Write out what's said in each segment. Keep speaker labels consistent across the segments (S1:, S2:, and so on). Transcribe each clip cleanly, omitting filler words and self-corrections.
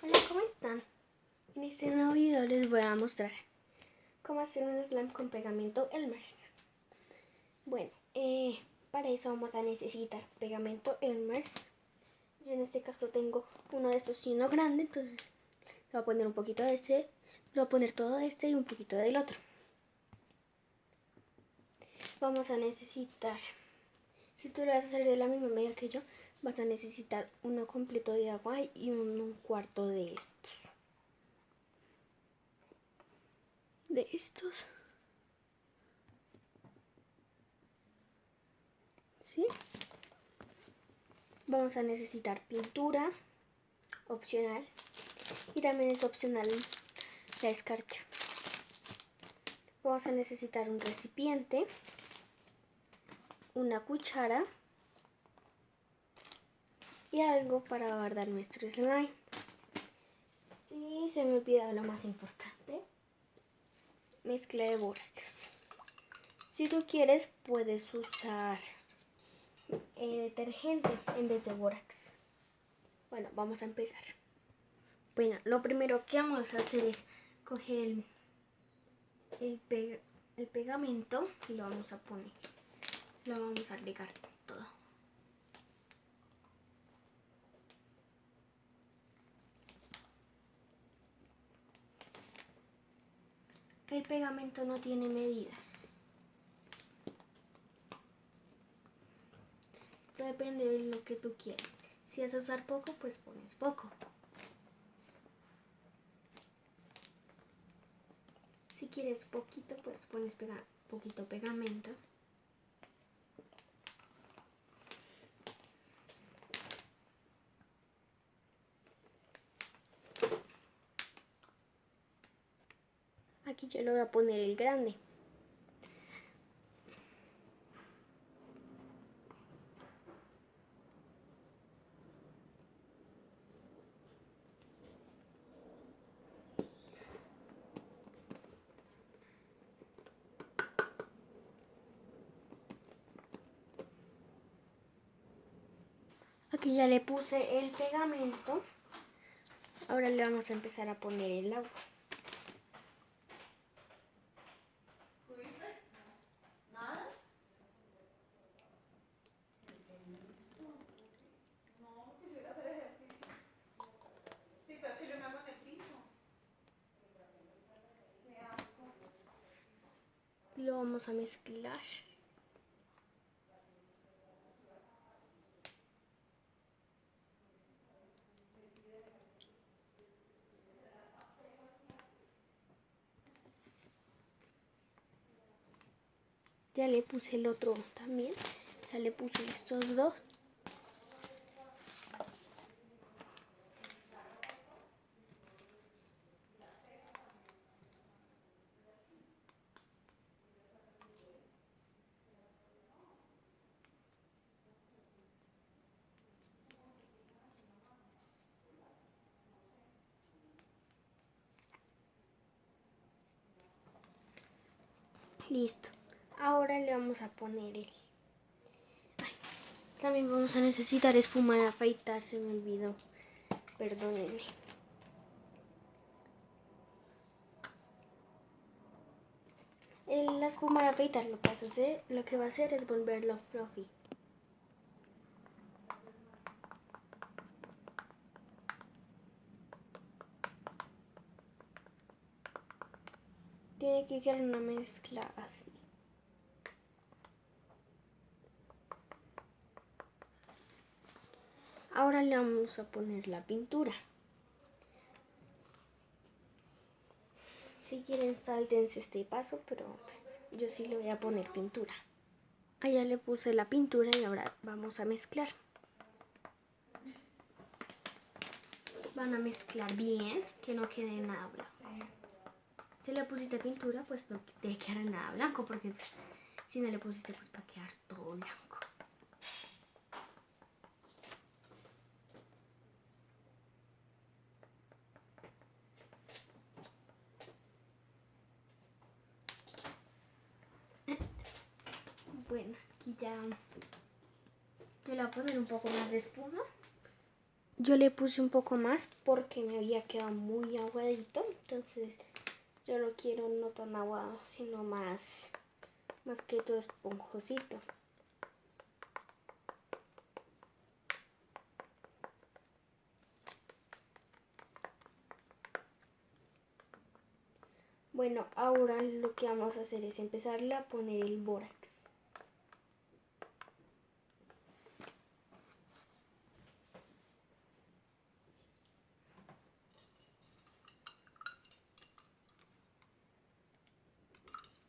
S1: Hola, ¿cómo están? En este nuevo video les voy a mostrar cómo hacer un slime con pegamento Elmer's. Bueno, para eso vamos a necesitar pegamento Elmer's. Yo en este caso tengo uno de estos y uno grande, entonces le voy a poner un poquito de este, le voy a poner todo este y un poquito del otro. Vamos a necesitar, si tú lo vas a hacer de la misma medida que yo, vas a necesitar uno completo de agua y un cuarto de estos. ¿Sí? Vamos a necesitar pintura, opcional, y también es opcional la escarcha. Vamos a necesitar un recipiente, una cuchara y algo para guardar nuestro slime. Y se me olvidaba lo más importante, mezcla de bórax. Si tú quieres puedes usar detergente en vez de bórax. Bueno, vamos a empezar. Bueno, lo primero que vamos a hacer es coger el pegamento y lo vamos a poner. Lo vamos a agregar todo. El pegamento no tiene medidas. Esto depende de lo que tú quieras. Si vas a usar poco, pues pones poco. Si quieres poquito, pues pones poquito pegamento. Aquí yo le voy a poner el grande. Aquí ya le puse el pegamento. Ahora le vamos a empezar a poner el agua. Y lo vamos a mezclar. Ya le puse el otro también. Ya le puse estos dos. Listo. Ahora le vamos a poner el... También vamos a necesitar espuma de afeitar, se me olvidó. Perdónenme. La espuma de afeitar lo que va a hacer es volverlo fluffy. Tiene que quedar una mezcla así. Ahora le vamos a poner la pintura. Si quieren sáltense este paso, pero pues, yo sí le voy a poner pintura. Allá le puse la pintura y ahora vamos a mezclar. Van a mezclar bien, que no quede nada blanco. Si le pusiste pintura, pues no debe quedar nada blanco, porque pues, si no le pusiste, pues va a quedar todo blanco. Bueno, aquí ya yo le voy a poner un poco más de espuma. yo le puse un poco más porque me había quedado muy aguadito, entonces yo lo quiero no tan aguado, sino más que todo esponjosito. Bueno, ahora lo que vamos a hacer es empezarle a poner el bórax.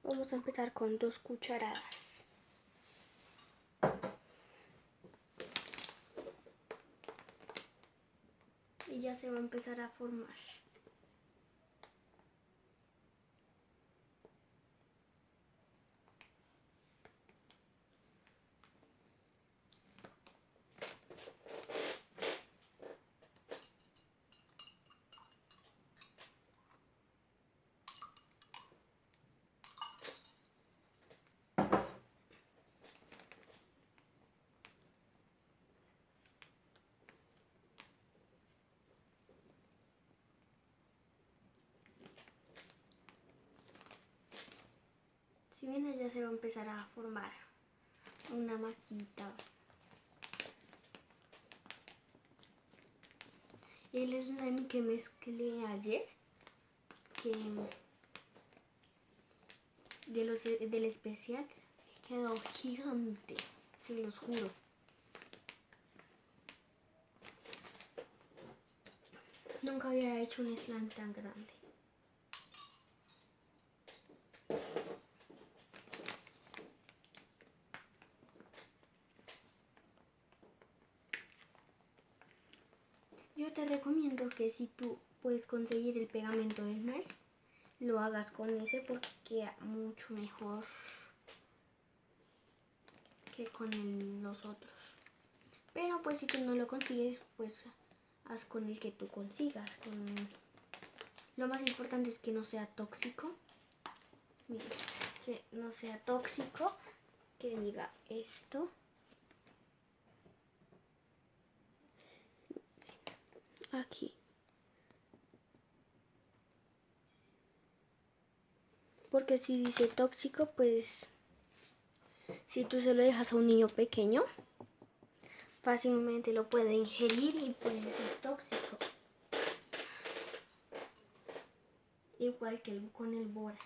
S1: Vamos a empezar con 2 cucharadas. Y ya se va a empezar a formar. Si bien ya se va a empezar a formar una masita. El slime que mezclé ayer, del especial, quedó gigante, se los juro. Nunca había hecho un slime tan grande. Yo te recomiendo que si tú puedes conseguir el pegamento del Mars, lo hagas con ese porque queda mucho mejor que con los otros. Pero pues si tú no lo consigues, pues haz con el que tú consigas. Lo más importante es que no sea tóxico. Miren, que no sea tóxico, que diga esto. Aquí. Porque si dice tóxico, pues si tú se lo dejas a un niño pequeño, fácilmente lo puede ingerir y pues es tóxico. Igual que con el bórax.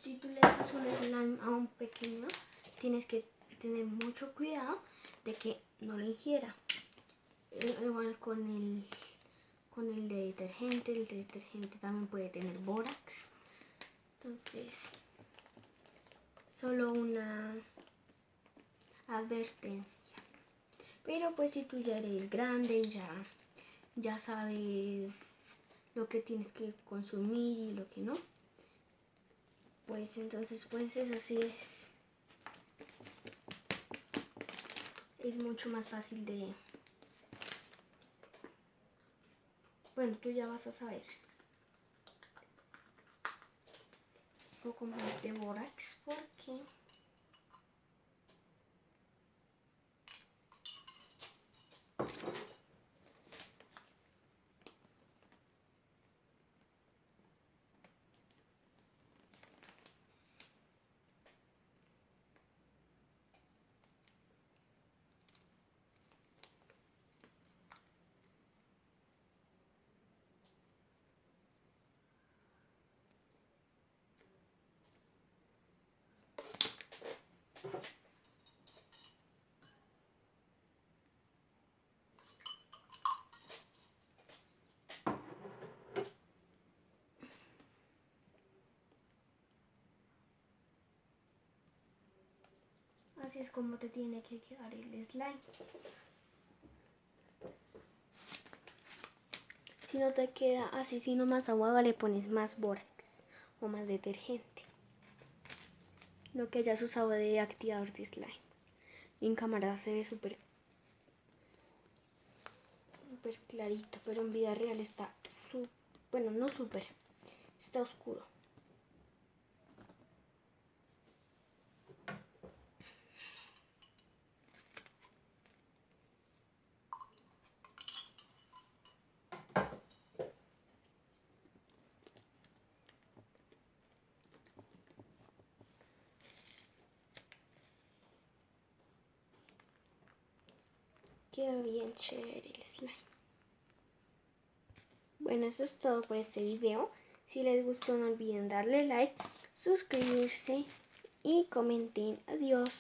S1: Si tú le das un slime a un pequeño, tienes que tener mucho cuidado de que no lo ingiera. Igual con el detergente. El detergente también puede tener bórax. Entonces, solo una advertencia. Pero pues si tú ya eres grande, ya sabes lo que tienes que consumir y lo que no, pues entonces pues eso sí es mucho más fácil de... Bueno, tú ya vas a saber. Un poco más de bórax porque... Así es como te tiene que quedar el slime. Si no te queda así, sino más agua, le pones más bórax o más detergente. Lo que hayas usado de activador de slime. En cámara se ve súper clarito, pero en vida real está bueno, no súper, está oscuro. Quedó bien chévere el slime. Bueno, eso es todo por este video. Si les gustó no olviden darle like, suscribirse y comenten. Adiós.